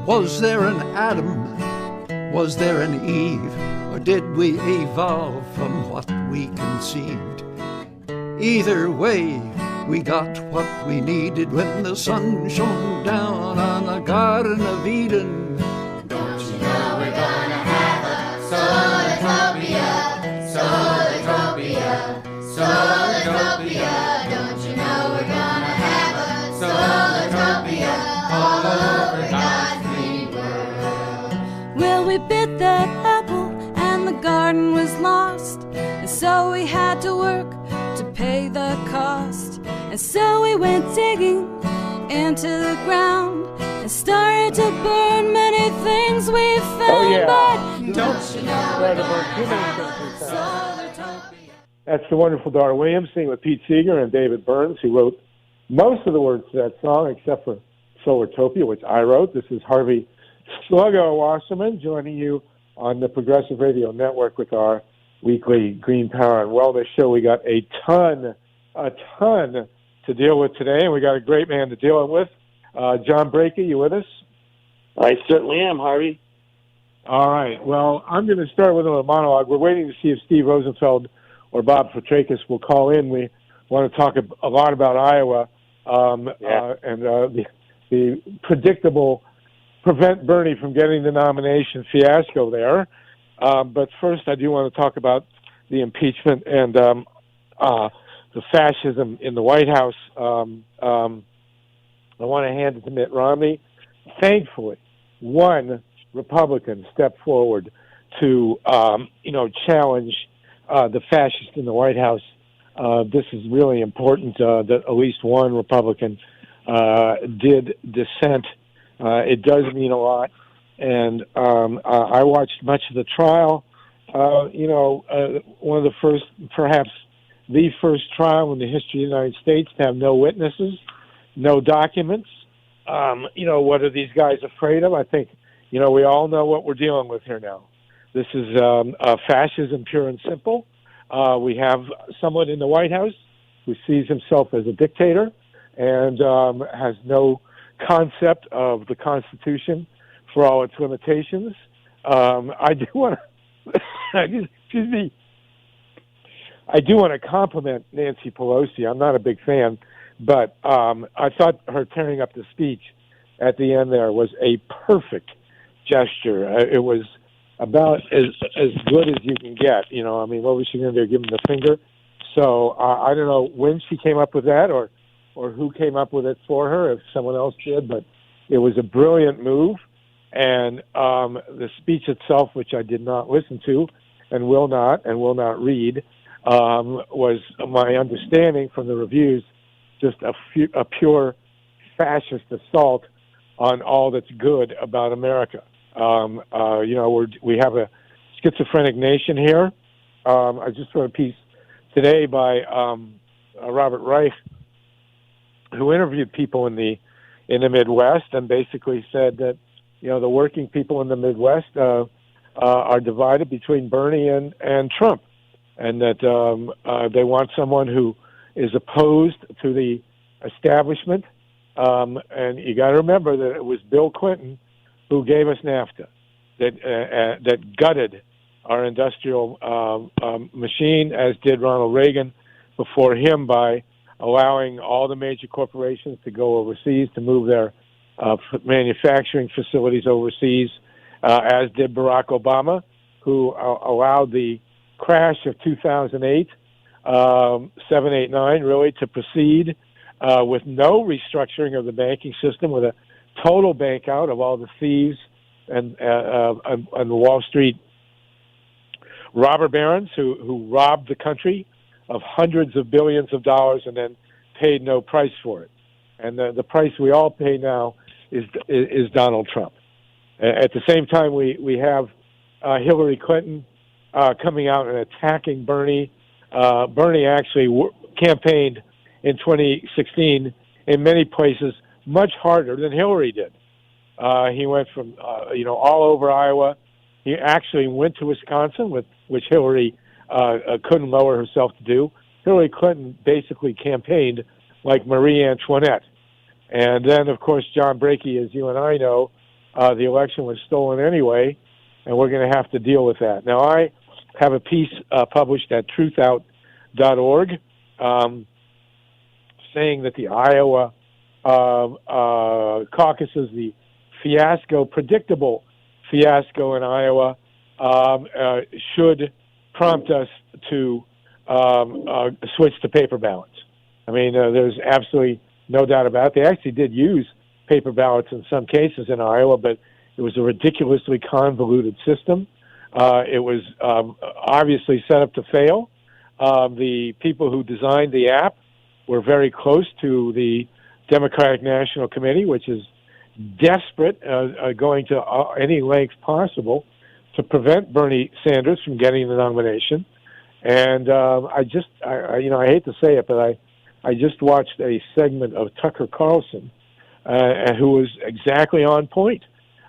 Was there an Adam? Was there an Eve? Or did we evolve from what we conceived? Either way, we got what we needed when the sun shone down on the Garden of Eden. Don't you know we're gonna have a Solartopia, Solartopia, Solartopia. Don't you know we're gonna have a Solartopia all over God's green world? Well, we bit that apple and the garden was lost, and so we had to work to pay the cost. And so we went digging into the ground and started to burn many things we found. But don't you know we're gonna have a Solartopia? That's the wonderful Dar Williams singing with Pete Seeger and David Burns, who wrote most of the words to that song, except for Solartopia, which I wrote. This is Harvey Sluggo Wasserman joining you on the Progressive Radio Network with our weekly Green Power and Wellness show. We got a ton to deal with today, and we got a great man to deal it with. John BRAKEY, you with us? I certainly am, Harvey. All right. Well, I'm going to start with a monologue. We're waiting to see if Steve Rosenfeld or Bob Fitrakis will call in. We want to talk a lot about Iowa and the predictable prevent Bernie from getting the nomination fiasco there. But first, I do want to talk about the impeachment and the fascism in the White House. I want to hand it to Mitt Romney. Thankfully, one Republican stepped forward to, challenge the fascists in the White House. This is really important that at least one Republican did dissent. It does mean a lot. And I watched much of the trial. One of the first, perhaps the first trial in the history of the United States to have no witnesses, no documents. What are these guys afraid of? I think, we all know what we're dealing with here now. This is fascism pure and simple. We have someone in the White House who sees himself as a dictator and has no concept of the Constitution for all its limitations. I do want to compliment Nancy Pelosi. I'm not a big fan, but I thought her tearing up the speech at the end there was a perfect gesture. It was about as good as you can get. What was she going to do? Give him the finger? So I don't know when she came up with that or who came up with it for her, if someone else did, but it was a brilliant move. And the speech itself, which I did not listen to and will not read, was my understanding from the reviews just a pure fascist assault on all that's good about America. We have a schizophrenic nation here. I just saw a piece today by Robert Reich, who interviewed people in the Midwest and basically said that the working people in the Midwest are divided between Bernie and Trump, and that they want someone who is opposed to the establishment. And you got to remember that it was Bill Clinton who gave us NAFTA, that gutted our industrial machine, as did Ronald Reagan before him, by allowing all the major corporations to go overseas, to move their manufacturing facilities overseas, as did Barack Obama, who allowed the crash of 2008, 7-8-9, really, to proceed with no restructuring of the banking system, with a total bank out of all the thieves and the Wall Street robber barons who robbed the country of hundreds of billions of dollars and then paid no price for it. And the price we all pay now is Donald Trump. At the same time, we have Hillary Clinton coming out and attacking Bernie. Bernie actually campaigned in 2016 in many places much harder than Hillary did. He went from all over Iowa. He actually went to Wisconsin, which Hillary couldn't lower herself to do. Hillary Clinton basically campaigned like Marie Antoinette. And then, of course, John BRAKEY, as you and I know, the election was stolen anyway, and we're going to have to deal with that. Now, I have a piece published at truthout.org saying that the Iowa caucuses, the predictable fiasco in Iowa, should prompt us to switch to paper ballots. I mean, there's absolutely no doubt about it. They actually did use paper ballots in some cases in Iowa, but it was a ridiculously convoluted system. It was obviously set up to fail. The people who designed the app were very close to the Democratic National Committee, which is desperate, going to any length possible to prevent Bernie Sanders from getting the nomination. And I hate to say it, but I just watched a segment of Tucker Carlson, who was exactly on point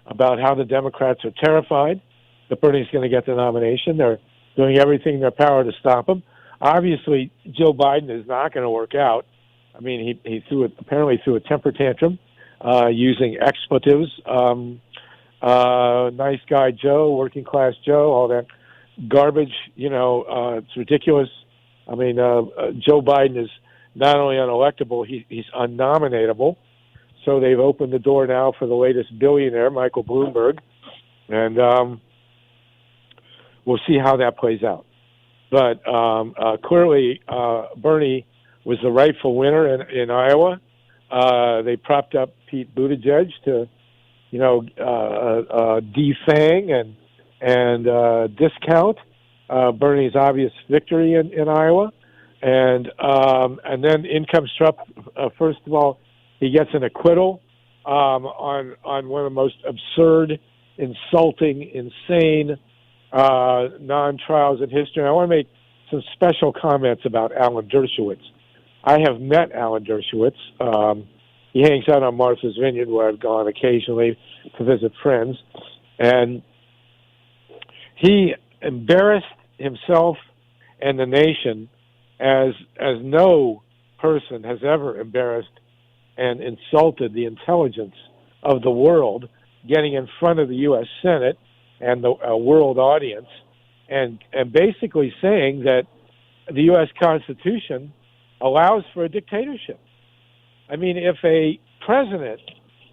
about how the Democrats are terrified that Bernie's going to get the nomination. They're doing everything in their power to stop him. Obviously, Joe Biden is not going to work out. I mean, he apparently threw a temper tantrum using expletives. Nice guy Joe, working class Joe, all that garbage. It's ridiculous. I mean, Joe Biden is not only unelectable, he's unnominatable. So they've opened the door now for the latest billionaire, Michael Bloomberg, and we'll see how that plays out. But clearly, Bernie was the rightful winner in Iowa. They propped up Pete Buttigieg to, defang and discount Bernie's obvious victory in Iowa, and then in comes Trump. First of all, he gets an acquittal on one of the most absurd, insulting, insane non-trials in history. And I want to make some special comments about Alan Dershowitz. I have met Alan Dershowitz. He hangs out on Martha's Vineyard, where I've gone occasionally to visit friends. And he embarrassed himself and the nation as no person has ever embarrassed and insulted the intelligence of the world, getting in front of the U.S. Senate and the world audience, and basically saying that the U.S. Constitution allows for a dictatorship. I mean, if a president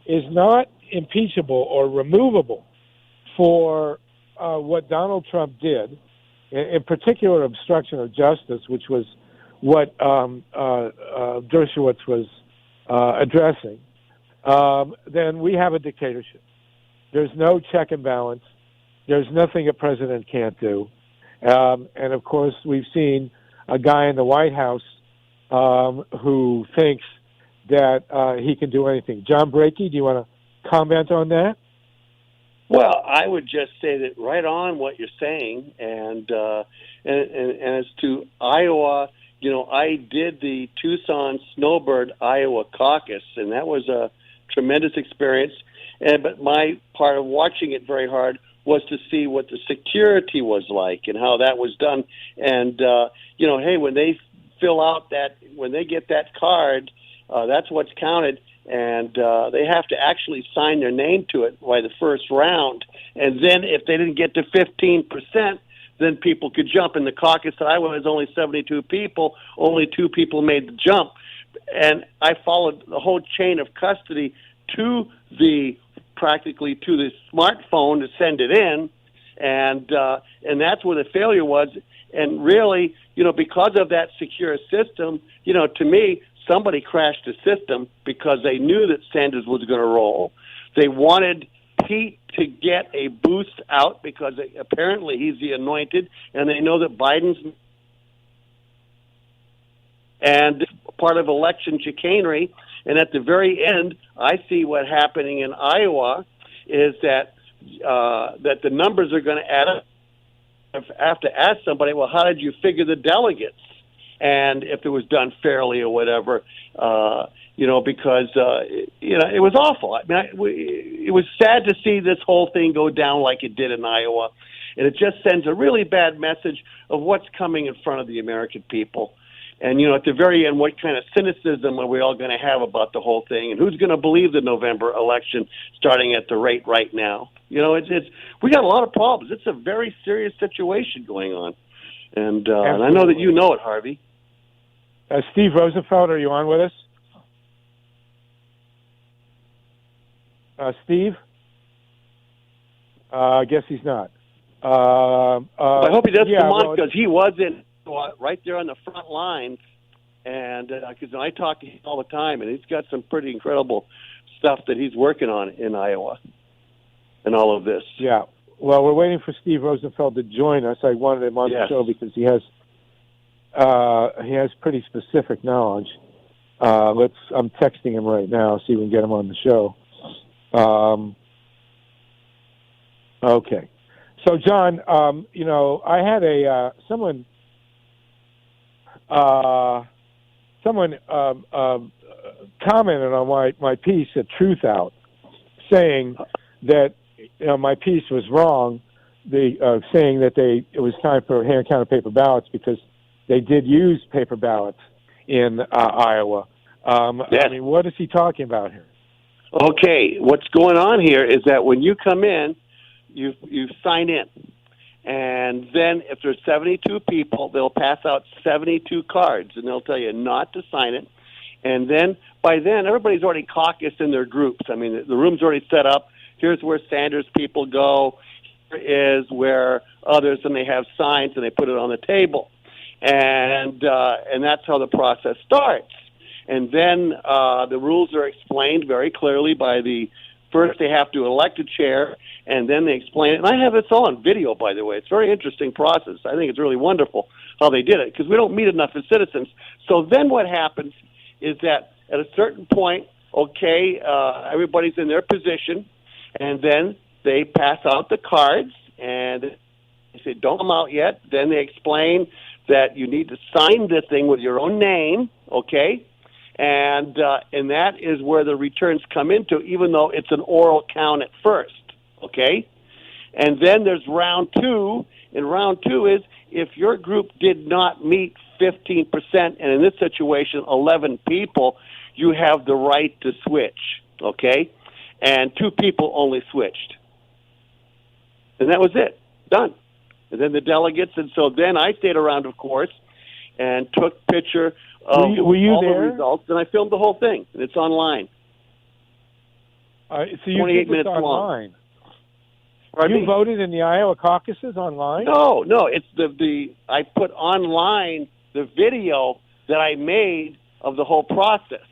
is not impeachable or removable for what Donald Trump did, in particular obstruction of justice, which was what Dershowitz was addressing, then we have a dictatorship. There's no check and balance. There's nothing a president can't do. And, of course, we've seen a guy in the White House who thinks that he can do anything. John BRAKEY, do you want to comment on that? Well, I would just say that right on what you're saying, and as to Iowa, I did the Tucson Snowbird Iowa caucus, and that was a tremendous experience. But my part of watching it very hard was to see what the security was like and how that was done. And hey, when they fill out when they get that card, that's what's counted. And they have to actually sign their name to it by the first round. And then if they didn't get to 15%, then people could jump. In the caucus that I was only 72 people, only 2 people made the jump. And I followed the whole chain of custody practically to the smartphone to send it in. And that's where the failure was. And really, because of that secure system, to me, somebody crashed the system because they knew that Sanders was going to roll. They wanted Pete to get a boost out because apparently he's the anointed, and they know that Biden's and part of election chicanery. And at the very end, I see what happening in Iowa is that the numbers are going to add up. I have to ask somebody, well, how did you figure the delegates? And if it was done fairly or whatever, because it was awful. I mean, it was sad to see this whole thing go down like it did in Iowa, and it just sends a really bad message of what's coming in front of the American people. And, at the very end, what kind of cynicism are we all going to have about the whole thing? And who's going to believe the November election starting at the rate right now? We got a lot of problems. It's a very serious situation going on. And I know that you know it, Harvey. Steve Rosenfeld, are you on with us? Steve? I guess he's not. I hope he does come on, because he was right there on the front lines, and because I talk to him all the time, and he's got some pretty incredible stuff that he's working on in Iowa and all of this. Yeah. Well, we're waiting for Steve Rosenfeld to join us. I wanted him on the show because he has pretty specific knowledge. I'm texting him right now, see if we can get him on the show. Okay. So, John, I had someone commented on my piece at Truth Out, saying that my piece was wrong. Saying that it was time for hand-counted paper ballots because they did use paper ballots in Iowa. Yes. I mean, what is he talking about here? Okay, what's going on here is that when you come in, you sign in. And then if there's 72 people, they'll pass out 72 cards, and they'll tell you not to sign it. And then by then, everybody's already caucused in their groups. I mean, the room's already set up. Here's where Sanders people go. Here is where others, and they have signs, and they put it on the table. And that's how the process starts. And then the rules are explained very clearly by first they have to elect a chair, and then they explain it. And I have this all on video, by the way. It's a very interesting process. I think it's really wonderful how they did it, because we don't meet enough as citizens. So then what happens is that at a certain point, everybody's in their position, and then they pass out the cards, and they say, don't come out yet. Then they explain that you need to sign this thing with your own name, okay? And that is where the returns come into, even though it's an oral count at first, okay? And then there's round two, and round two is if your group did not meet 15%, and in this situation, 11 people, you have the right to switch, okay? And 2 people only switched. And that was it. Done. And then the delegates, and so then I stayed around, of course, and took picture of were you all there? the results, and I filmed the whole thing, and it's online. So you 28 did minutes this online. Long. You voted in the Iowa caucuses online? No, it's I put online the video that I made of the whole process.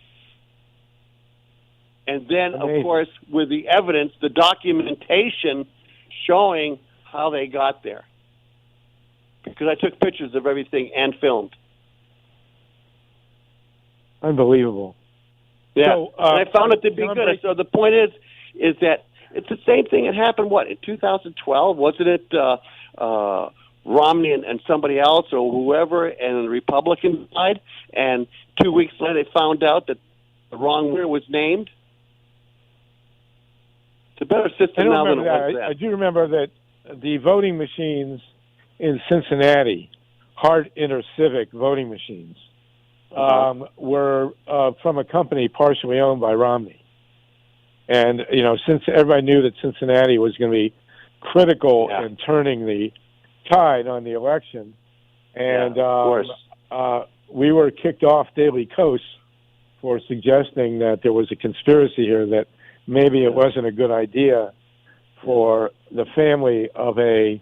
And then, Amazing. of course, with the evidence, the documentation showing how they got there. Because I took pictures of everything and filmed. Unbelievable. Yeah, so, and I found it to be good. So the point is that it's the same thing that happened, in 2012? Wasn't it Romney and somebody else or whoever, and the Republican side? And 2 weeks later, they found out that the wrong winner was named? It's a better system now than it was then. I do remember that the voting machines in Cincinnati, Hart Intercivic voting machines, were from a company partially owned by Romney. And, since everybody knew that Cincinnati was going to be critical in turning the tide on the election, and of course. We were kicked off Daily Kos for suggesting that there was a conspiracy here, that maybe it wasn't a good idea for the family of a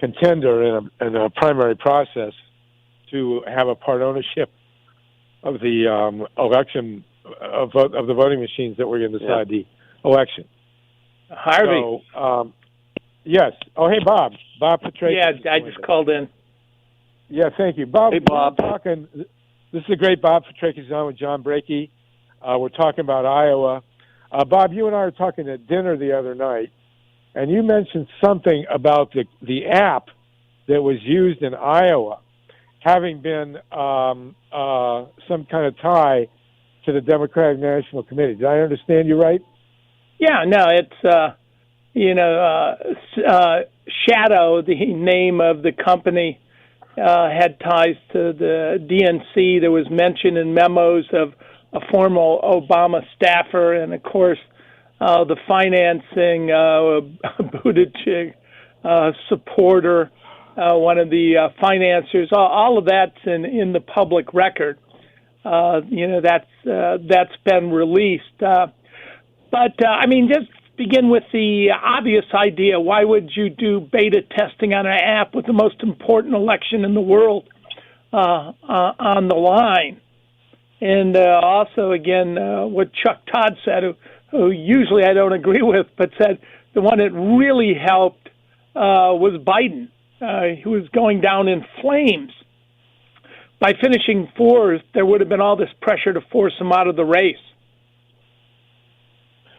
contender in a primary process to have a part ownership of the election of the voting machines that were going to decide the election. Harvey. So, yes. Oh, hey, Bob. Bob Fitrakis. Yeah, I just called in. Yeah, thank you. Bob, hey, Bob. This is a great Bob Fitrakis on with John Brakey. We're talking about Iowa. Bob, you and I were talking at dinner the other night, and you mentioned something about the app that was used in Iowa having been some kind of tie to the Democratic National Committee. Did I understand you right? Yeah, no, it's, Shadow, the name of the company had ties to the DNC. There was mention in memos of a former Obama staffer, and of course, the financing, Buttigieg supporter, one of the financiers. All of that's in the public record. That's been released. But I mean, just begin with the obvious idea. Why would you do beta testing on an app with the most important election in the world on the line? And also, again, what Chuck Todd said, who usually I don't agree with, but said the one that really helped was Biden, who was going down in flames. By finishing fourth, there would have been all this pressure to force him out of the race.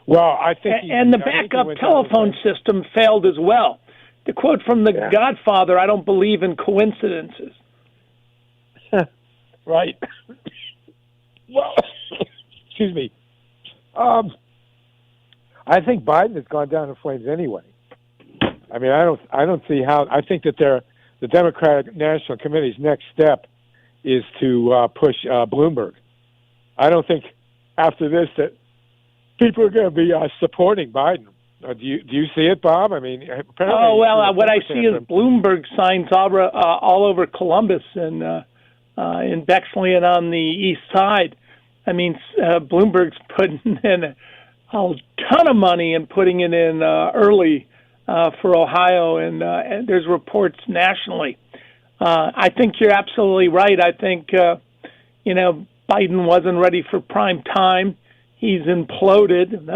Well, I think, and the backup telephone system failed as well. The quote from The Godfather: "I don't believe in coincidences." Right. Well, excuse me. I think Biden has gone down in flames anyway. I mean, I don't see how. I think that the Democratic National Committee's next step is to push Bloomberg. I don't think after this that people are going to be supporting Biden. Do you see it, Bob? I mean, apparently. What I see is Bloomberg signs all over Columbus and in Bexley and on the east side. I mean, Bloomberg's putting in a ton of money and putting it in early for Ohio, and there's reports nationally. I think you're absolutely right. I think Biden wasn't ready for prime time. He's imploded.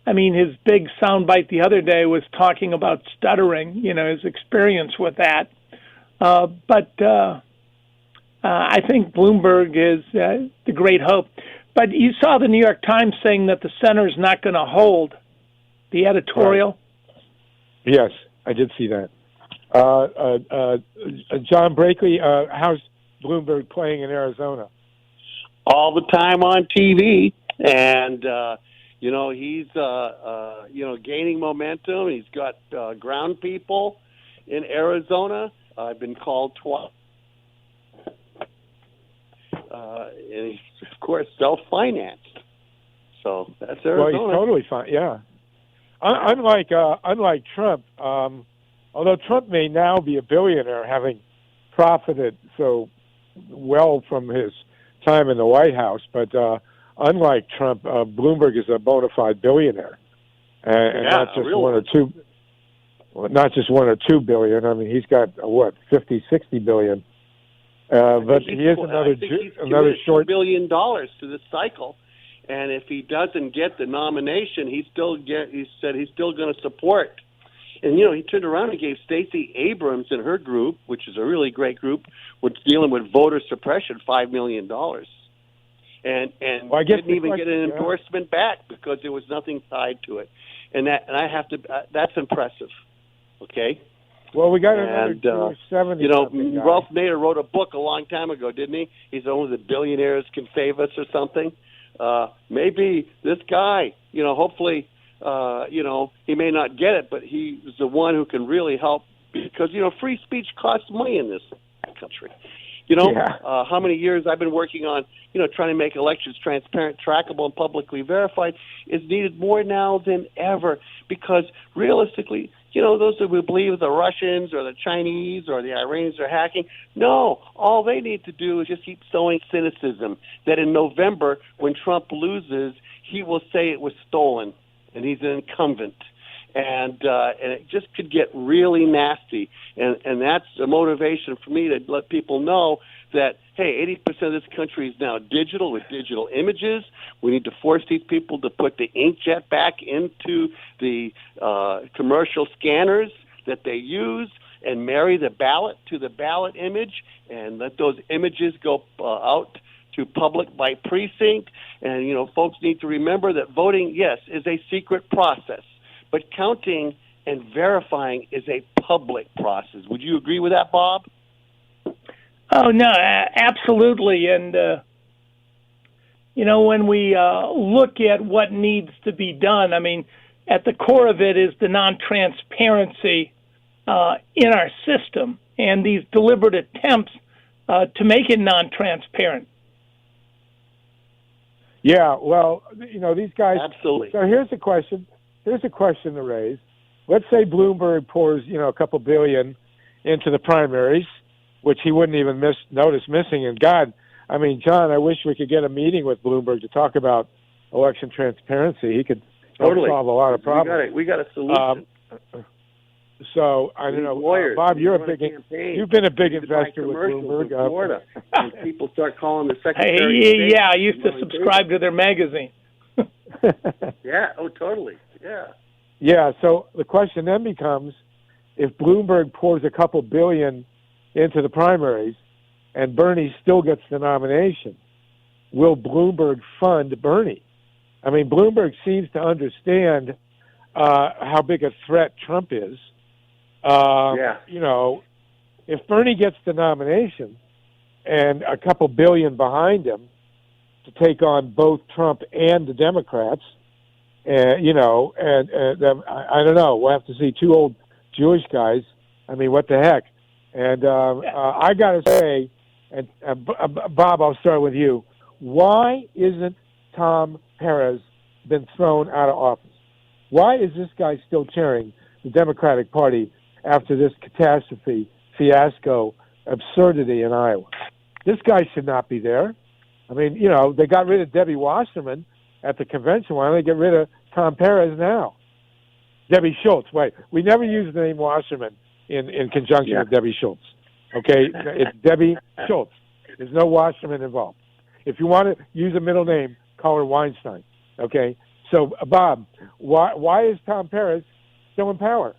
I mean, his big soundbite the other day was talking about stuttering, his experience with that. But I think Bloomberg is the great hope. But you saw the New York Times saying that the center's not going to hold the editorial. Right. Yes, I did see that. John BRAKEY, how's Bloomberg playing in Arizona? All the time on TV, and he's gaining momentum. He's got ground people in Arizona. I've been called twice, and he's of course self-financed. So that's Arizona. Well, he's totally fine. Yeah, unlike Trump. Although Trump may now be a billionaire, having profited so well from his time in the White House, but unlike Trump, Bloomberg is a bona fide billionaire, and not just really. Not just 1 or 2 billion. I mean, he's got 50, 60 billion. But he is another short $2 billion to this cycle, and if he doesn't get the nomination, he said he's still going to support. And, he turned around and gave Stacey Abrams and her group, which is a really great group, was dealing with voter suppression, $5 million. And didn't even get an endorsement back because there was nothing tied to it. And that's impressive. Okay? Well, we got another 70. Ralph Nader wrote a book a long time ago, didn't he? He said only the billionaires can save us or something. Maybe this guy, hopefully, he may not get it, but he's the one who can really help because, free speech costs money in this country. How many years I've been working on, trying to make elections transparent, trackable, and publicly verified is needed more now than ever because realistically, those who believe the Russians or the Chinese or the Iranians are hacking, no, all they need to do is just keep sowing cynicism that in November when Trump loses, he will say it was stolen and he's an incumbent. And it just could get really nasty. And that's a motivation for me to let people know that, hey, 80% of this country is now digital with digital images. We need to force these people to put the inkjet back into the commercial scanners that they use and marry the ballot to the ballot image and let those images go out to public by precinct. And, folks need to remember that voting, yes, is a secret process. But counting and verifying is a public process. Would you agree with that, Bob? Oh, no, absolutely. And, when we look at what needs to be done, I mean, at the core of it is the non-transparency in our system. and these deliberate attempts to make it non-transparent. Yeah, well, these guys. Absolutely. So here's a question. Here's a question to raise. Let's say Bloomberg pours, a couple billion into the primaries, which he wouldn't even notice missing. And God, I mean, John, I wish we could get a meeting with Bloomberg to talk about election transparency. He could totally solve a lot of problems. We got a solution. So I don't know, lawyers, Bob. You've been a big investor with Bloomberg. Florida, and people start calling the Secretary of State. Yeah, I used to subscribe to their magazine. Yeah. Oh, totally. Yeah. Yeah. So the question then becomes, if Bloomberg pours a couple billion into the primaries, and Bernie still gets the nomination, will Bloomberg fund Bernie? I mean, Bloomberg seems to understand how big a threat Trump is. If Bernie gets the nomination and a couple billion behind him to take on both Trump and the Democrats, I don't know. We'll have to see two old Jewish guys. I mean, what the heck? And I got to say, and Bob, I'll start with you. Why isn't Tom Perez been thrown out of office? Why is this guy still chairing the Democratic Party after this catastrophe, fiasco, absurdity in Iowa? This guy should not be there. I mean, they got rid of Debbie Wasserman at the convention. Why don't they get rid of Tom Perez now? Debbie Schultz. Wait, we never use the name Wasserman in conjunction with Debbie Schultz. Okay? It's Debbie Schultz. There's no Wasserman involved. If you want to use a middle name, call her Weinstein. Okay? So, Bob, why is Tom Perez still in power?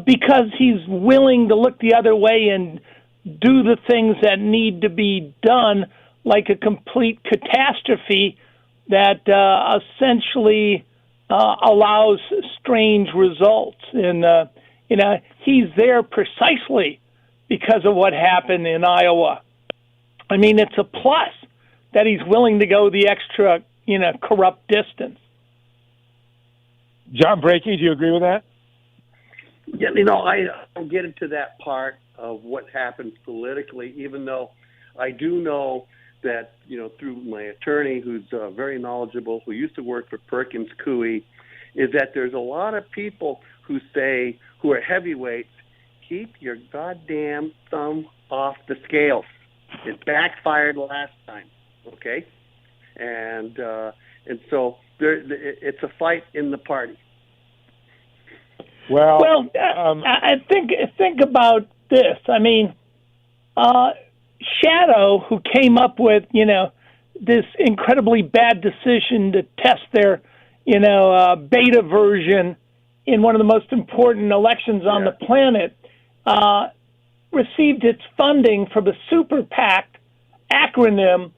Because he's willing to look the other way and do the things that need to be done, like a complete catastrophe that essentially allows strange results. And, he's there precisely because of what happened in Iowa. I mean, it's a plus that he's willing to go the extra, corrupt distance. John Brakey, do you agree with that? Yeah, I don't get into that part of what happens politically, even though I do know that, through my attorney, who's very knowledgeable, who used to work for Perkins Coie, is that there's a lot of people who are heavyweights, keep your goddamn thumb off the scales. It backfired last time, okay? And so it's a fight in the party. Well, I think about this. I mean, Shadow, who came up with this incredibly bad decision to test their beta version in one of the most important elections on the planet, received its funding from the Super PAC acronym,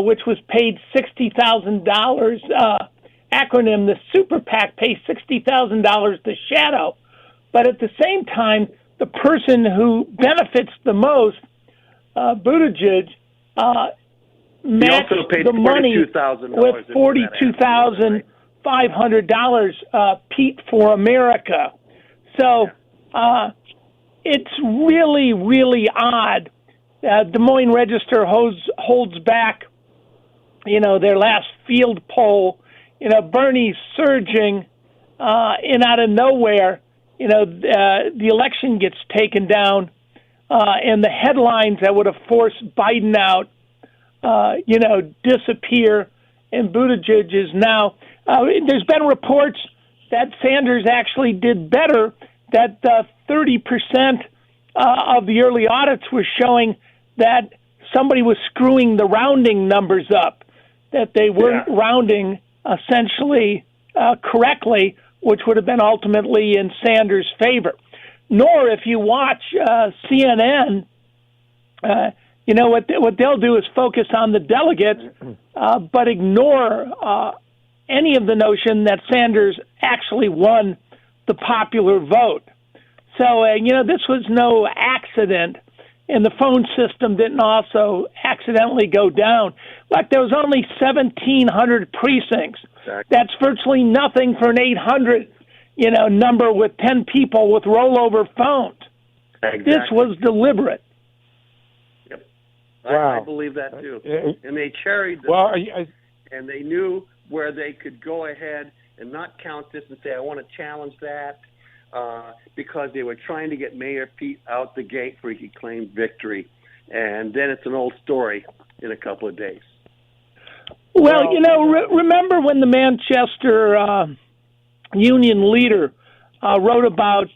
which was paid $60,000. Acronym, the Super PAC pays $60,000 to Shadow. But at the same time, the person who benefits the most, Buttigieg, matched the money with $42,500, Pete for America. So it's really, really odd. Des Moines Register holds back, their last field poll. Bernie's surging, and out of nowhere, the election gets taken down, and the headlines that would have forced Biden out, disappear, and Buttigieg is now. There's been reports that Sanders actually did better, that 30% of the early audits were showing that somebody was screwing the rounding numbers up, that they weren't rounding essentially correctly, which would have been ultimately in Sanders' favor. Nor, if you watch CNN, what they'll do is focus on the delegates, but ignore any of the notion that Sanders actually won the popular vote. So, this was no accident, and the phone system didn't also accidentally go down. Like, there was only 1,700 precincts. Exactly. That's virtually nothing for an 800, number with 10 people with rollover phones. Exactly. This was deliberate. Yep. Wow. I believe that too. And they cherried the and they knew where they could go ahead and not count this and say, I want to challenge that, because they were trying to get Mayor Pete out the gate where he could claim victory. And then it's an old story in a couple of days. Well, remember when the Manchester union leader wrote about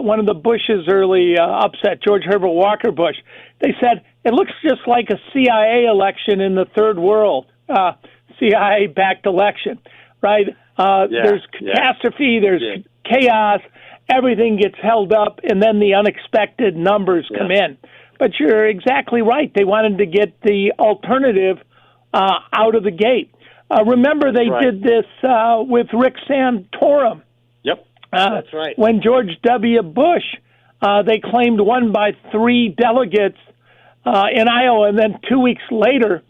one of the Bush's early upset, George Herbert Walker Bush? They said, it looks just like a CIA election in the third world, CIA-backed election, right? There's catastrophe, there's chaos, everything gets held up, and then the unexpected numbers come in. But you're exactly right. They wanted to get the alternative out of the gate. Remember, they did this with Rick Santorum. Yep, that's right. When George W. Bush, they claimed won by 3 delegates in Iowa, and then 2 weeks later,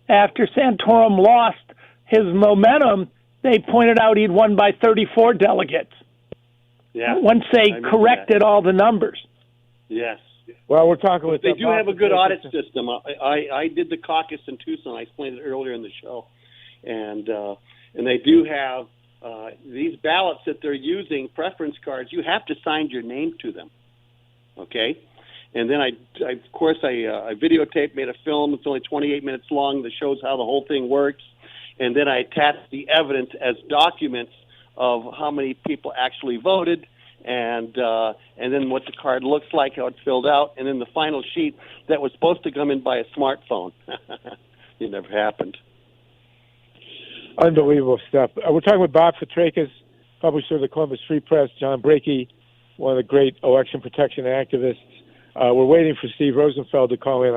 after Santorum lost his momentum, they pointed out he'd won by 34 delegates. Yeah. Once they corrected all the numbers. Yes. Well, we're talking with. They do have a good audit system. I did the caucus in Tucson. I explained it earlier in the show, and they do have these ballots that they're using, preference cards. You have to sign your name to them, okay? And then I videotaped, made a film. It's only 28 minutes long that shows how the whole thing works, and then I attached the evidence as documents of how many people actually voted. And then what the card looks like, how it's filled out, and then the final sheet that was supposed to come in by a smartphone. It never happened. Unbelievable stuff. We're talking with Bob Fitrakis, publisher of the Columbus Free Press, John BRAKEY, one of the great election protection activists. We're waiting for Steve Rosenfeld to call in.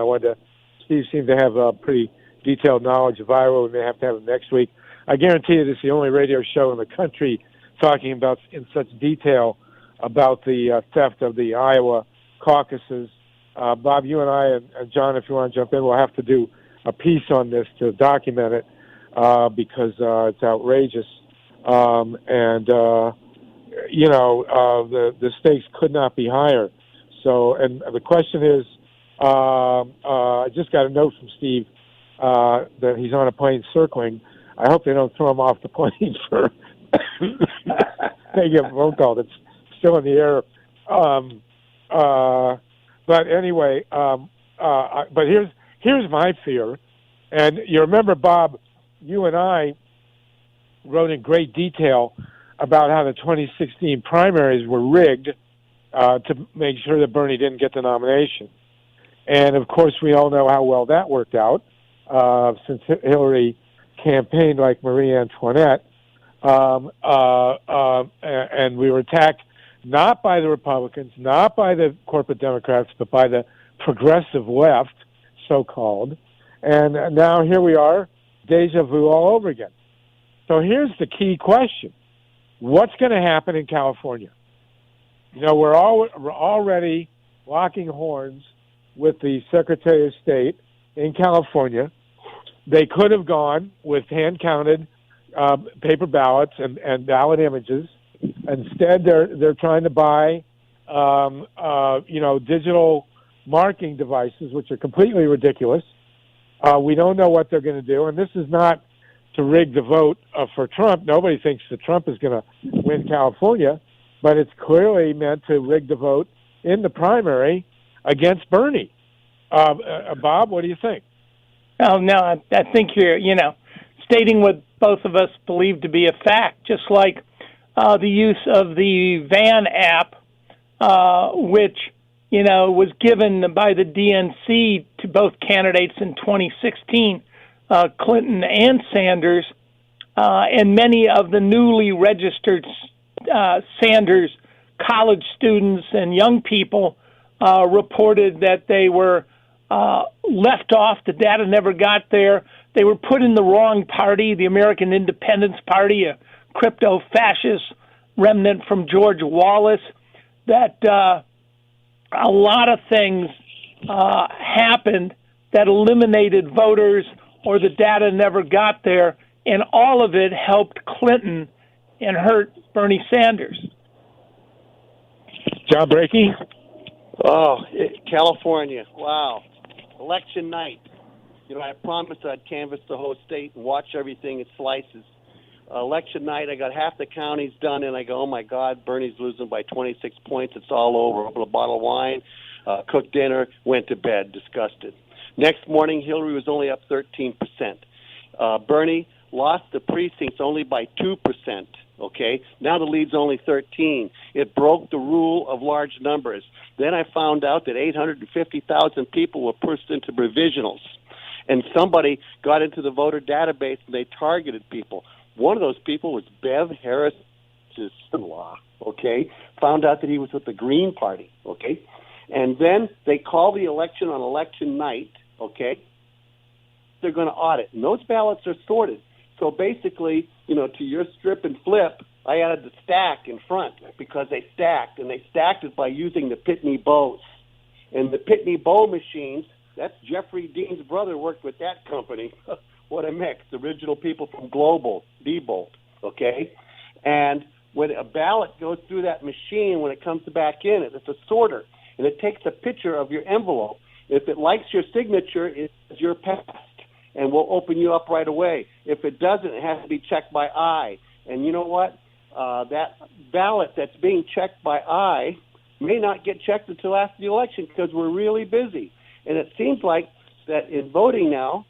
Steve seemed to have a pretty detailed knowledge of Iowa. We may have to have him next week. I guarantee you this is the only radio show in the country talking about in such detail about the theft of the Iowa caucuses. Bob, you and I, and John, if you want to jump in, we'll have to do a piece on this to document it because it's outrageous. The stakes could not be higher. So, and the question is, I just got a note from Steve that he's on a plane circling. I hope they don't throw him off the plane for making a phone call that's still in the air. But anyway, but here's my fear. And you remember, Bob, you and I wrote in great detail about how the 2016 primaries were rigged to make sure that Bernie didn't get the nomination. And, of course, we all know how well that worked out since Hillary campaigned like Marie Antoinette. And we were attacked not by the Republicans, not by the corporate Democrats, but by the progressive left, so-called. And now here we are, deja vu all over again. So here's the key question. What's going to happen in California? We're already locking horns with the Secretary of State in California. They could have gone with hand-counted paper ballots and ballot images. Instead, they're trying to buy, digital marking devices, which are completely ridiculous. We don't know what they're going to do, and this is not to rig the vote for Trump. Nobody thinks that Trump is going to win California, but it's clearly meant to rig the vote in the primary against Bernie. Bob, what do you think? Oh, no, I think you're, stating what both of us believe to be a fact, just like the use of the Van app, which, was given by the DNC to both candidates in 2016, Clinton and Sanders, and many of the newly registered Sanders college students and young people reported that they were left off. The data never got there. They were put in the wrong party, the American Independence Party, a crypto-fascist remnant from George Wallace. That a lot of things happened that eliminated voters or the data never got there, and all of it helped Clinton and hurt Bernie Sanders. John BRAKEY? California. Wow. Election night. I promised I'd canvass the whole state and watch everything in slices. Election night, I got half the counties done, and I go, oh, my God, Bernie's losing by 26 points. It's all over. Opened a bottle of wine, cooked dinner, went to bed, disgusted. Next morning, Hillary was only up 13%. Bernie lost the precincts only by 2%. Okay, now the lead's only 13. It broke the rule of large numbers. Then I found out that 850,000 people were pushed into provisionals, and somebody got into the voter database and they targeted people. One of those people was Bev Harris' son-in-law. Okay, found out that he was with the Green Party. Okay, and then they called the election on election night. Okay, they're going to audit, and those ballots are sorted. So basically, to your strip and flip, I added the stack in front because they stacked, and they stacked it by using the Pitney Bows. And the Pitney Bow machines, that's Jeffrey Dean's brother worked with that company. What a mix. The original people from Global, Diebold, okay? And when a ballot goes through that machine, when it comes back in, it's a sorter, and it takes a picture of your envelope. If it likes your signature, it's your passed, and we'll open you up right away. If it doesn't, it has to be checked by eye. And you know what? That ballot that's being checked by eye may not get checked until after the election because we're really busy. And it seems like that in voting now,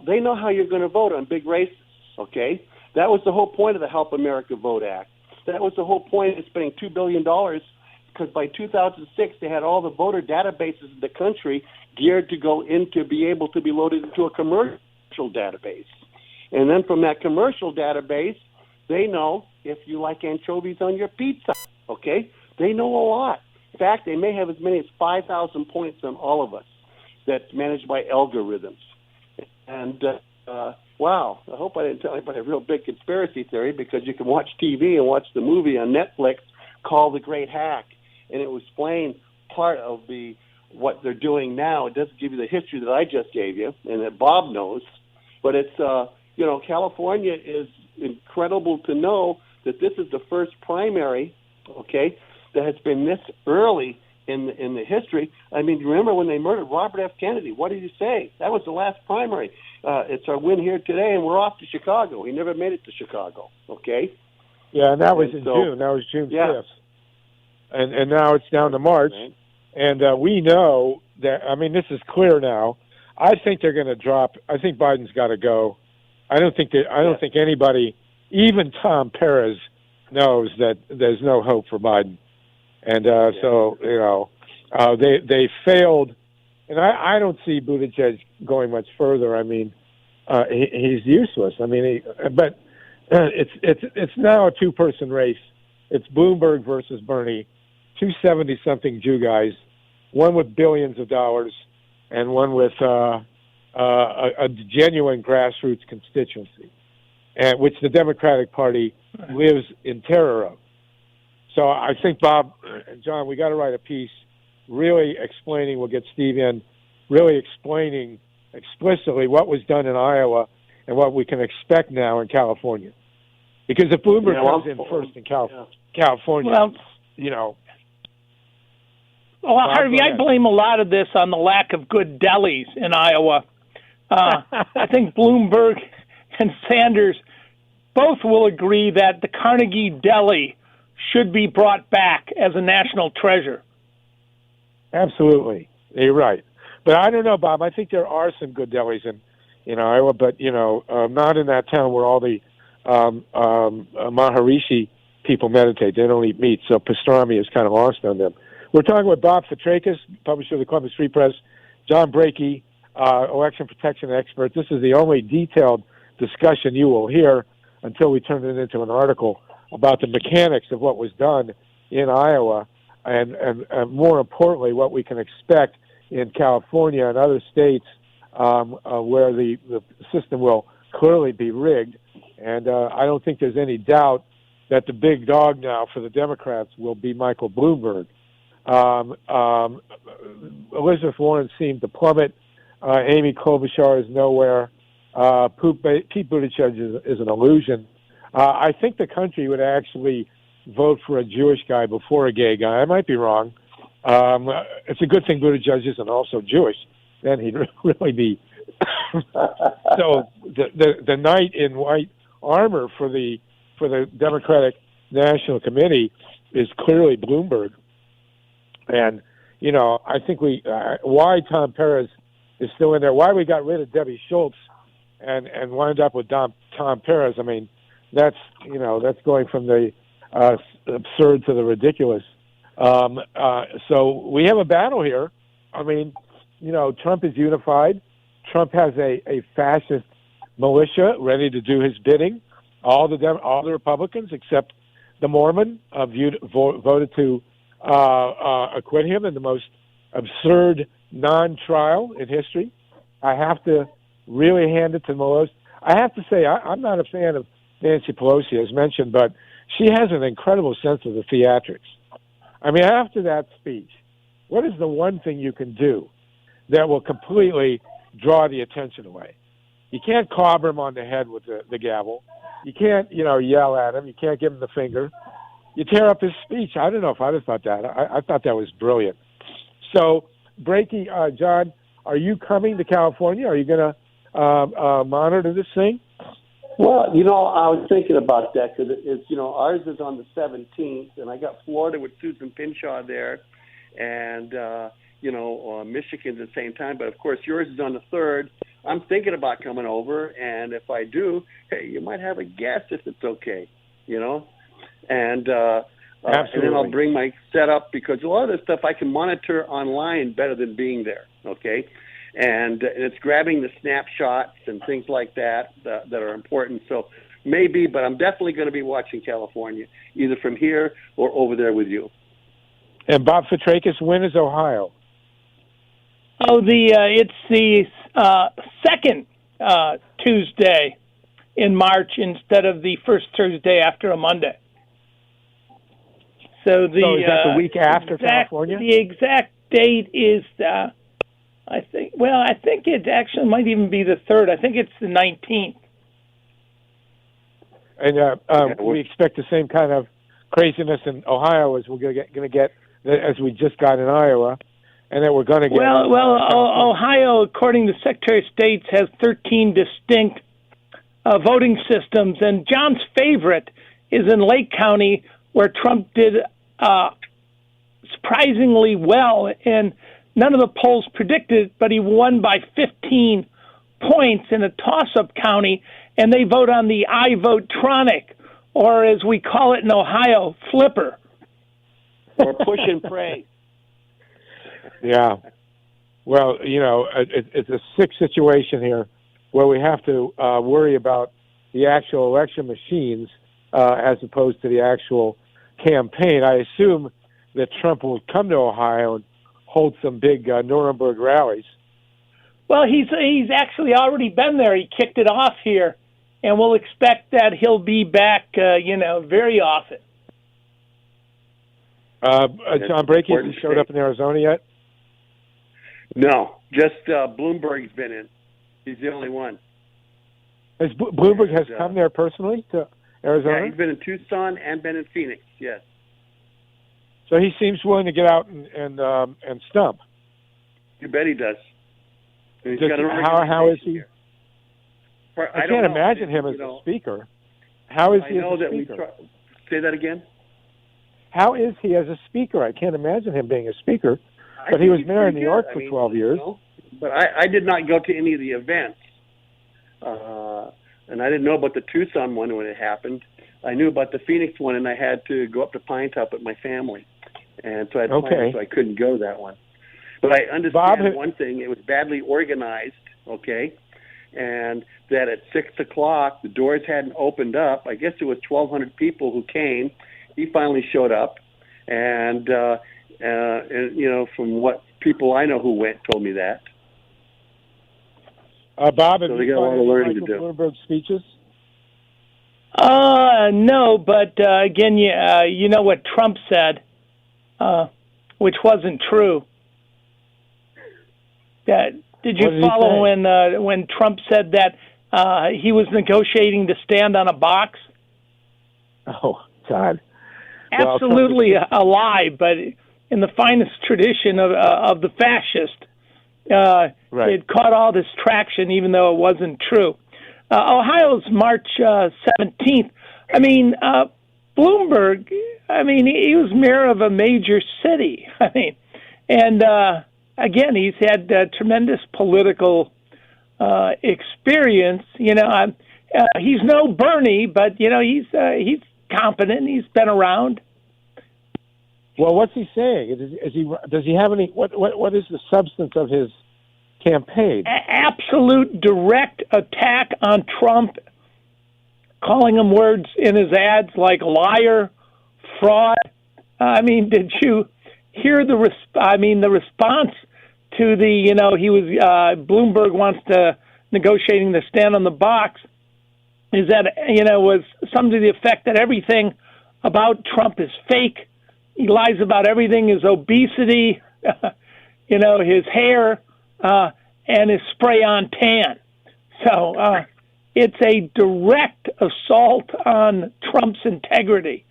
they know how you're going to vote on big races, okay? That was the whole point of the Help America Vote Act. That was the whole point of spending $2 billion because by 2006, they had all the voter databases in the country geared to go into be able to be loaded into a commercial database. And then from that commercial database, they know if you like anchovies on your pizza, okay? They know a lot. In fact, they may have as many as 5,000 points on all of us that's managed by algorithms. And, wow, I hope I didn't tell anybody a real big conspiracy theory because you can watch TV and watch the movie on Netflix called The Great Hack, and it will explain part of what they're doing now. It doesn't give you the history that I just gave you and that Bob knows, but it's, California is incredible to know that this is the first primary, okay, that has been this early in the history. I mean, remember when they murdered Robert F. Kennedy? What did he say? That was the last primary. It's our win here today, and we're off to Chicago. He never made it to Chicago, okay? Yeah, and that was in June. That was June 5th. And now it's down to March. Right. And we know that, I mean, this is clear now. I think they're going to drop. I think Biden's got to go. I don't think anybody, even Tom Perez, knows that there's no hope for Biden. And so, they failed. And I don't see Buttigieg going much further. I mean, he's useless. I mean, but it's now a two-person race. It's Bloomberg versus Bernie, two 70-something Jew guys, one with billions of dollars and one with a genuine grassroots constituency, and which the Democratic Party lives in terror of. So I think, Bob and John, we got to write a piece really explaining, we'll get Steve in, really explaining explicitly what was done in Iowa and what we can expect now in California. Because if Bloomberg comes in first in California, Well, Harvey, I blame a lot of this on the lack of good delis in Iowa. I think Bloomberg and Sanders both will agree that the Carnegie Deli should be brought back as a national treasure. Absolutely. You're right. But I don't know, Bob. I think there are some good delis in Iowa, but, not in that town where all the Maharishi people meditate. They don't eat meat, so pastrami is kind of lost on them. We're talking with Bob Fitrakis, publisher of the Columbus Free Press, John BRAKEY, election protection expert. This is the only detailed discussion you will hear until we turn it into an article about the mechanics of what was done in Iowa and more importantly, what we can expect in California and other states where the system will clearly be rigged. And I don't think there's any doubt that the big dog now for the Democrats will be Michael Bloomberg. Elizabeth Warren seemed to plummet. Amy Kobuchar is nowhere. Pete Buttigieg is an illusion. I think the country would actually vote for a Jewish guy before a gay guy. I might be wrong, It's a good thing Buttigieg isn't also Jewish. Then he'd really be. So the knight in white armor for the Democratic National Committee is clearly Bloomberg. And, I think why Tom Perez is still in there, why we got rid of Debbie Schultz and wound up with Tom Perez. I mean, that's going from the absurd to the ridiculous. So we have a battle here. I mean, Trump is unified. Trump has a fascist militia ready to do his bidding. All the Republicans except the Mormon voted to acquit him in the most absurd non-trial in history. I have to really hand it to Pelosi. I have to say I'm not a fan of Nancy Pelosi, as mentioned, but she has an incredible sense of the theatrics. I mean, after that speech, what is the one thing you can do that will completely draw the attention away? You can't clobber him on the head with the gavel. You can't, yell at him. You can't give him the finger. You tear up his speech. I don't know if I'd have thought that. I thought that was brilliant. So, Brakey, John, are you coming to California? Are you going to monitor this thing? Well, I was thinking about that because ours is on the 17th, and I got Florida with Susan Pinshaw there, and Michigan's at the same time. But of course, yours is on the 3rd. I'm thinking about coming over, and if I do, hey, you might have a guest if it's okay, and then I'll bring my setup because a lot of this stuff I can monitor online better than being there. Okay. And it's grabbing the snapshots and things like that are important. So maybe, but I'm definitely going to be watching California, either from here or over there with you. And Bob Fitrakis, when is Ohio? Oh, it's the second Tuesday in March instead of the first Thursday after a Monday. So is that the week after California? The exact date is. I think it actually might even be the 3rd. I think it's the 19th. And we expect the same kind of craziness in Ohio as we're going to get, as we just got in Iowa, and that we're going to get. Ohio, according to Secretary of State, has 13 distinct voting systems, and John's favorite is in Lake County, where Trump did surprisingly well, and none of the polls predicted, but he won by 15 points in a toss-up county, and they vote on the iVotetronic, or as we call it in Ohio, flipper. Or push and pray. Yeah. Well, it's a sick situation here where we have to worry about the actual election machines as opposed to the actual campaign. I assume that Trump will come to Ohio and hold some big Nuremberg rallies. Well, he's actually already been there. He kicked it off here, and we'll expect that he'll be back, very often. John Brakey, has he showed up in Arizona yet? No, just Bloomberg's been in. He's the only one. Bloomberg has come there personally to Arizona? Yeah, he's been in Tucson and been in Phoenix, yes. So he seems willing to get out and stump. You bet he does. He's got how is he? I can't imagine him as a speaker. How is he as a speaker? Say that again? How is he as a speaker? I can't imagine him being a speaker. But he was mayor of New York for 12 years. But I did not go to any of the events. And I didn't know about the Tucson one when it happened. I knew about the Phoenix one, and I had to go up to Pine Top with my family. And so I had plans, so I couldn't go to that one. But I understand one thing. It was badly organized, okay? And that at 6 o'clock, the doors hadn't opened up. I guess it was 1,200 people who came. He finally showed up. And from what people I know who went told me that. Bob, have you got a lot of learning to do. Bloomberg speeches? No, but again, you know what Trump said, which wasn't true. Did you follow when Trump said that he was negotiating to stand on a box? Oh, God. Absolutely a lie, but in the finest tradition of the fascist. It caught all this traction, even though it wasn't true. Ohio's March 17th. I mean, Bloomberg, he was mayor of a major city. And again, he's had tremendous political experience. He's no Bernie, but he's competent. He's been around. Well, what's he saying? Does he have any? What is the substance of his campaign? Absolute direct attack on Trump, calling him words in his ads like liar, fraud. Did you hear the response to the? He was Bloomberg wants to negotiating the stand on the box. Is that was something to the effect that everything about Trump is fake. He lies about everything: his obesity, his hair, and his spray-on tan. So it's a direct assault on Trump's integrity.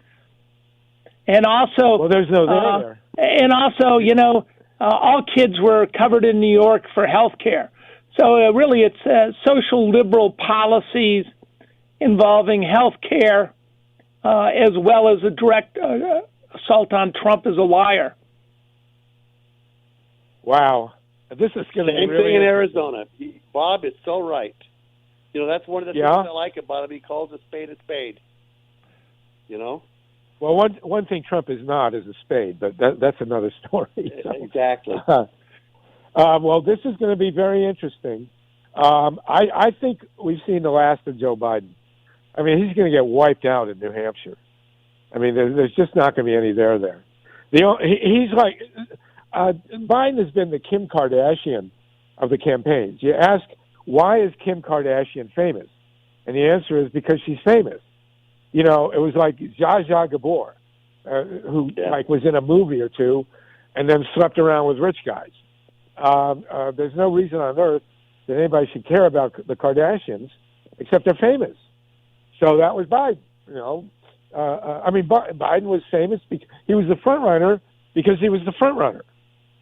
And also, well, there's no there. And also, all kids were covered in New York for health care. So really, it's social liberal policies involving health care, as well as a direct assault on Trump as a liar. Wow. This is going to be same really thing in Arizona. Bob is so right. That's one of the things I like about him. He calls a spade a spade. Well, one thing Trump is not is a spade, but that's another story. So. Exactly. Well, this is going to be very interesting. I think we've seen the last of Joe Biden. He's going to get wiped out in New Hampshire. There's just not going to be any there. He's like Biden has been the Kim Kardashian of the campaigns. You ask, why is Kim Kardashian famous? And the answer is because she's famous. It was like Zsa Zsa Gabor, who was in a movie or two and then slept around with rich guys. There's no reason on earth that anybody should care about the Kardashians except they're famous. So that was Biden. Biden was famous because he was the front runner because he was the front runner.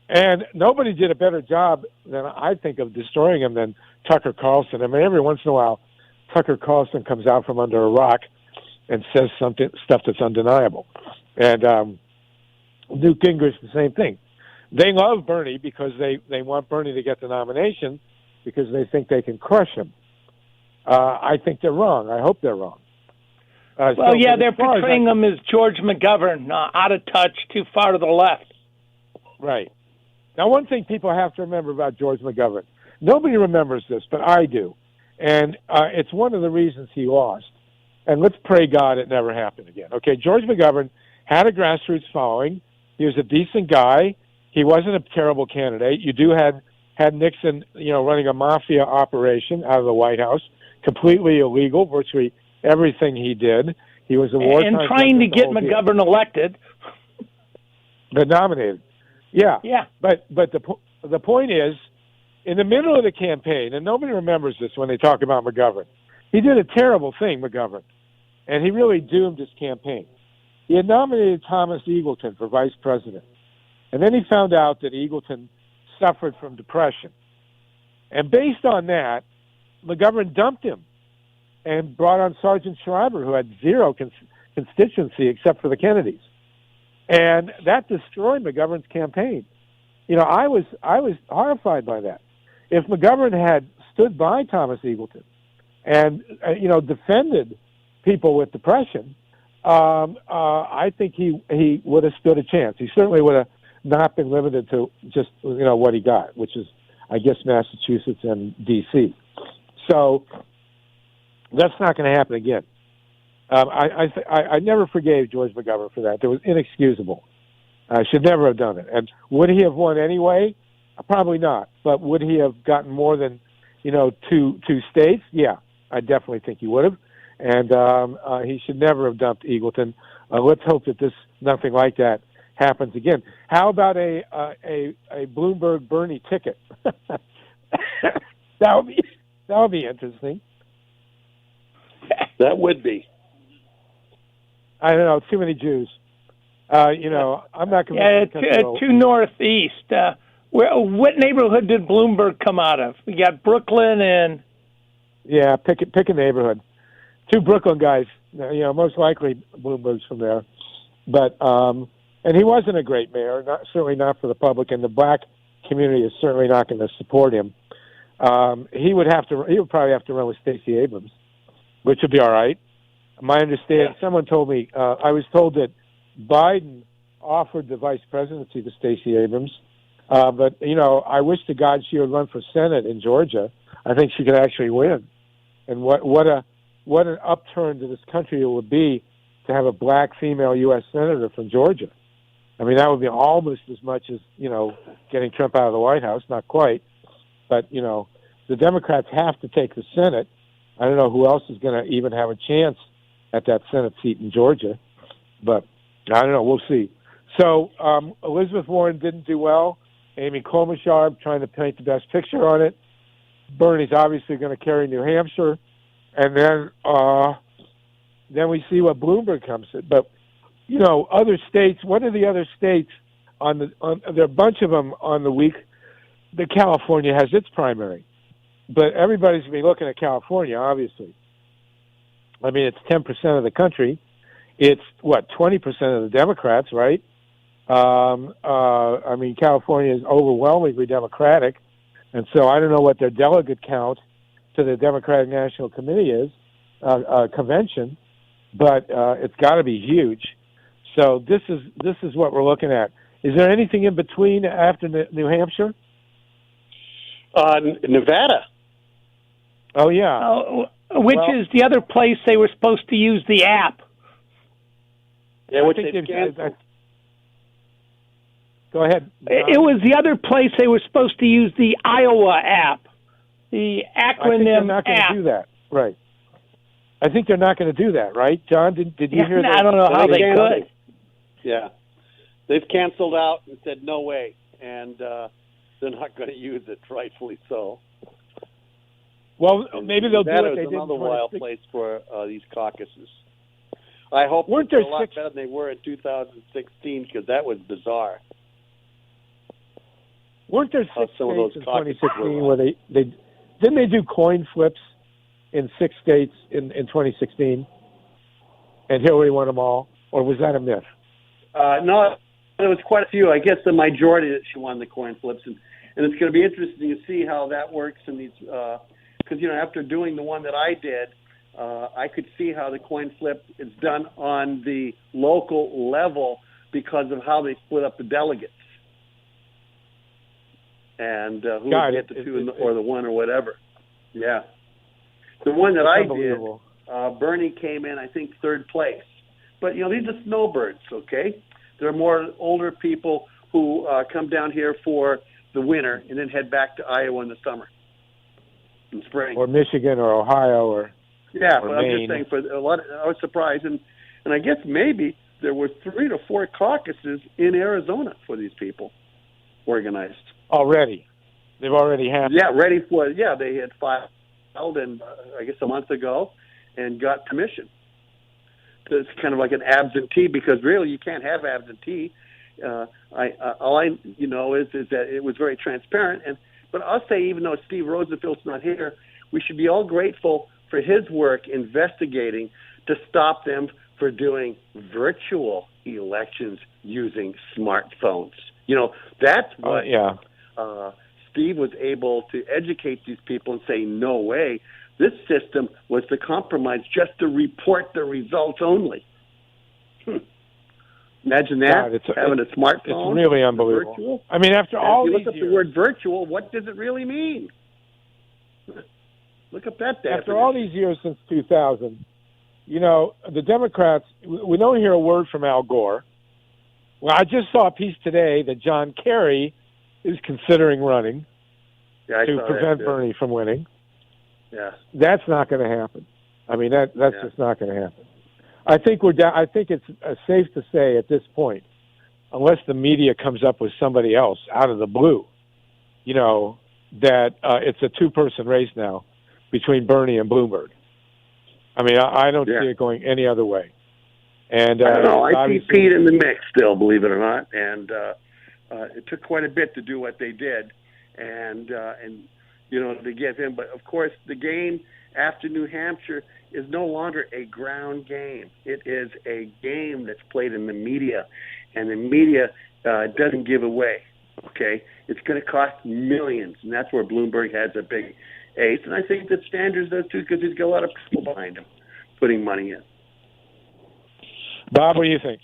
And nobody did a better job than I think of destroying him than Tucker Carlson. Every once in a while, Tucker Carlson comes out from under a rock and says stuff that's undeniable. And Newt Gingrich, the same thing. They love Bernie because they want Bernie to get the nomination because they think they can crush him. I think they're wrong. I hope they're wrong. They're portraying him as George McGovern, out of touch, too far to the left. Right. Now, one thing people have to remember about George McGovern, nobody remembers this, but I do. And it's one of the reasons he lost. And let's pray God it never happened again. Okay, George McGovern had a grassroots following. He was a decent guy. He wasn't a terrible candidate. You do had Nixon, running a mafia operation out of the White House, completely illegal, virtually everything he did. He was a wartime and trying to get McGovern elected. But nominated. Yeah. But the point is, in the middle of the campaign, and nobody remembers this when they talk about McGovern, he did a terrible thing, McGovern, and he really doomed his campaign. He had nominated Thomas Eagleton for vice president, and then he found out that Eagleton suffered from depression. And based on that, McGovern dumped him and brought on Sergeant Schreiber, who had zero constituency except for the Kennedys. And that destroyed McGovern's campaign. I was horrified by that. If McGovern had stood by Thomas Eagleton and defended people with depression, I think he would have stood a chance. He certainly would have not been limited to just what he got, which is, I guess, Massachusetts and D.C. So that's not going to happen again. I never forgave George McGovern for that. It was inexcusable. I should never have done it. And would he have won anyway? Probably not. But would he have gotten more than two states? Yeah, I definitely think he would have. And he should never have dumped Eagleton. Let's hope that nothing like that happens again. How about a Bloomberg Bernie ticket? that would be interesting. That would be. I don't know. Too many Jews. I'm not convinced. Two northeast. What neighborhood did Bloomberg come out of? We got Brooklyn and... Yeah, pick a neighborhood. Two Brooklyn guys. Most likely Bloomberg's from there. But and he wasn't a great mayor, certainly not for the public, and the black community is certainly not going to support him. He would probably have to run with Stacey Abrams, which would be all right. My understanding, someone told me, I was told that Biden offered the vice presidency to Stacey Abrams, but I wish to God she would run for Senate in Georgia. I think she could actually win. And what an upturn to this country it would be to have a black female U.S. senator from Georgia. I mean, that would be almost as much as getting Trump out of the White House. Not quite, but the Democrats have to take the Senate. I don't know who else is going to even have a chance at that Senate seat in Georgia, but I don't know. We'll see. So Elizabeth Warren didn't do well. Amy Klobuchar trying to paint the best picture on it. Bernie's obviously going to carry New Hampshire, and then we see what Bloomberg comes in. But other states. What are the other states there are a bunch of them on the week that California has its primary, but everybody's going to be looking at California, obviously. I mean, it's 10% of the country. It's 20% of the Democrats, right? I mean, California is overwhelmingly Democratic, and so I don't know what their delegate count to the Democratic National Committee is, convention, but it's got to be huge. So this is what we're looking at. Is there anything in between after New Hampshire? Nevada. Oh, yeah. Which is the other place they were supposed to use the app. Yeah, which they've canceled. Go ahead. It was the other place they were supposed to use the Iowa app, the acronym I think they're not going app. to do that, right? I think they're not going to do that, right? John, did you hear that? I don't know how they could. Yeah. They've canceled out and said no way, and they're not going to use it, rightfully so. Well, maybe they'll do it. They did another wild place for these caucuses. I hope they're a lot better than they were in 2016 because that was bizarre. Weren't there 6 states in 2016 where they didn't they do coin flips in 6 states in 2016, and Hillary won them all, or was that a myth? No, there was quite a few. I guess the majority that she won the coin flips, and it's going to be interesting to see how that works in these. Because after doing the one that I did, I could see how the coin flip is done on the local level because of how they split up the delegates and who would get the 2 or the 1 or whatever. Yeah, the one that I did, Bernie came in, I think, 3rd place. But these are snowbirds. Okay, they're more older people who come down here for the winter and then head back to Iowa in the summer. In spring, or Michigan, or Ohio, or but Maine. I'm just saying for a lot. I was surprised, and I guess maybe there were 3 to 4 caucuses in Arizona for these people organized already. They've already happened. Yeah, ready for it. Yeah, they had filed in I guess a month ago, and got permission. So it's kind of like an absentee because really you can't have absentee. All I know is that it was very transparent. But I'll say, even though Steve Roosevelt's not here, we should be all grateful for his work investigating to stop them for doing virtual elections using smartphones. That's what Steve was able to educate these people and say, no way. This system was the compromise just to report the results only. Imagine that, having a smartphone. It's really unbelievable. Virtual. I mean, after all these years. If you look up the word virtual, what does it really mean? Look up that definition. After all these years since 2000, the Democrats, we don't hear a word from Al Gore. Well, I just saw a piece today that John Kerry is considering running to prevent Bernie from winning. Yeah, that's not going to happen. I mean, that's just not going to happen. I think I think it's safe to say at this point, unless the media comes up with somebody else out of the blue, that it's a 2-person race now between Bernie and Bloomberg. I mean, I don't see it going any other way. And I don't know. I see obviously- Pete in the mix still, believe it or not, and it took quite a bit to do what they did, and to get him. But of course, the game after New Hampshire is no longer a ground game. It is a game that's played in the media, and the media doesn't give away. Okay, it's going to cost millions, and that's where Bloomberg has a big ace, and I think that Sanders does too, because he's got a lot of people behind him putting money in. Bob, what do you think?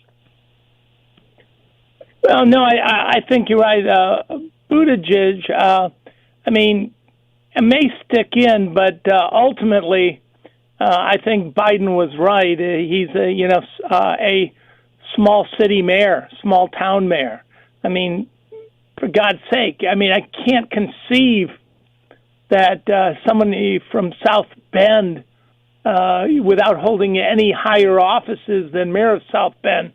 Well, no, I think you're right. Buttigieg, it may stick in, but ultimately, I think Biden was right. He's a small city mayor, small town mayor. I mean, for God's sake, I can't conceive that somebody from South Bend, without holding any higher offices than mayor of South Bend,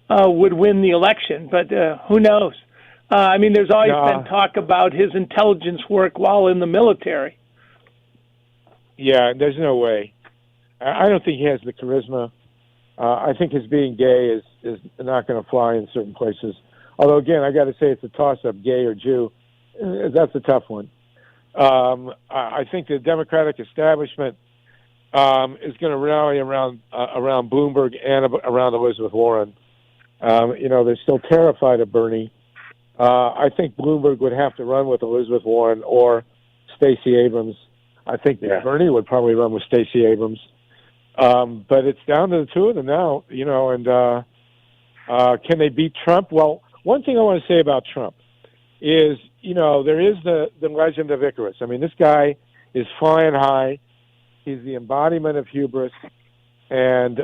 would win the election. But who knows? There's always been talk about his intelligence work while in the military. Yeah, there's no way. I don't think he has the charisma. I think his being gay is not going to fly in certain places. Although, again, I got to say it's a toss-up, gay or Jew. That's a tough one. I think the Democratic establishment is going to rally around Bloomberg and around Elizabeth Warren. They're still terrified of Bernie. I think Bloomberg would have to run with Elizabeth Warren or Stacey Abrams. I think Bernie would probably run with Stacey Abrams. But it's down to the two of them now, and can they beat Trump? Well, one thing I want to say about Trump is, there is the legend of Icarus. This guy is flying high. He's the embodiment of hubris, and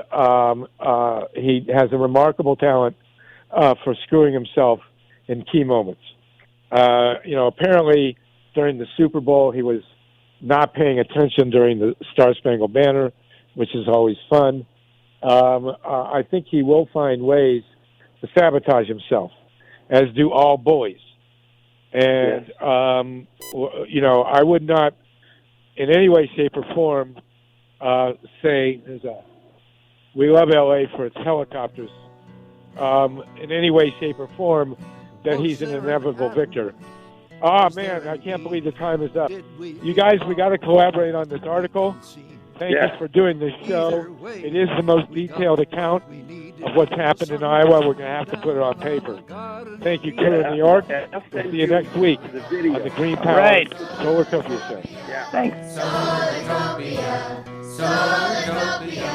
he has a remarkable talent for screwing himself in key moments. Apparently during the Super Bowl, he was not paying attention during the Star-Spangled Banner, which is always fun. I think he will find ways to sabotage himself, as do all bullies. And, I would not in any way, shape, or form say, we love L.A. for its helicopters, in any way, shape, or form that he's an inevitable victor. Oh, man, I can't believe the time is up. You guys, we got to collaborate on this article. Thank you for doing this show. It is the most detailed account of what's happened in Iowa. We're going to have to put it on paper. Thank you, crew in New York. We'll see you next week on the Green Power Solartopia Show. Thanks. Solartopia, Solartopia,